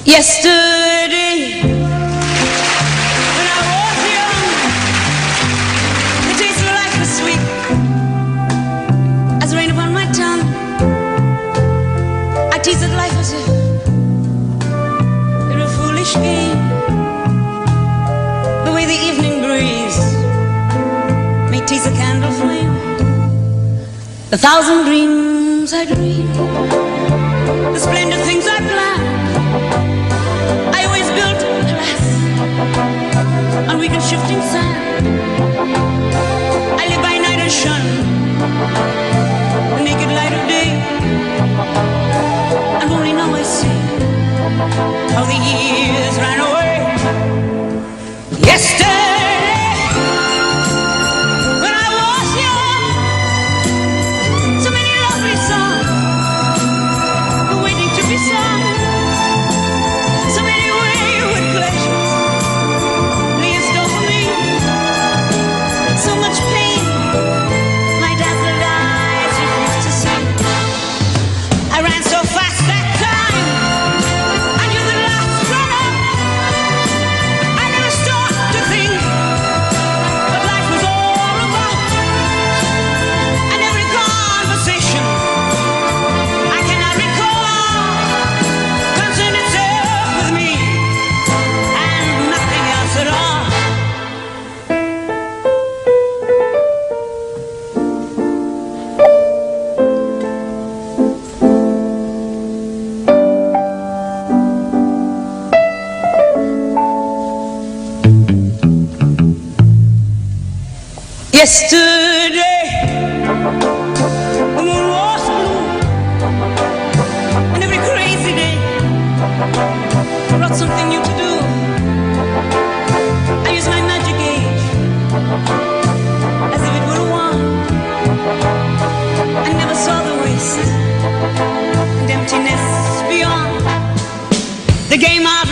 Yesterday, when I was young, the taste of life was sweet as rain upon my tongue. I teased life as if it were a foolish game, the way the evening breeze may tease a candle flame. The thousand dreams I dreamed, the splendid things I planned, I always built, alas, on weak and shifting sand. I live by night and shun the naked light of day, and only now I see how the years ran away. Yesterday, when I was young, so many lovely songs were waiting to be sung. So many wayward pleasures lay in store for me. So much pain my dazzled eyes refused to see. I ran so fast that time, I knew the last run up. I never stopped to think what life was all about. And every conversation I cannot recall concerned itself with me and nothing else at all. Yesterday, the moon was blue, and every crazy day brought something new to do. I used my magic age as if it were a wand. I never saw the waste and emptiness beyond. The game of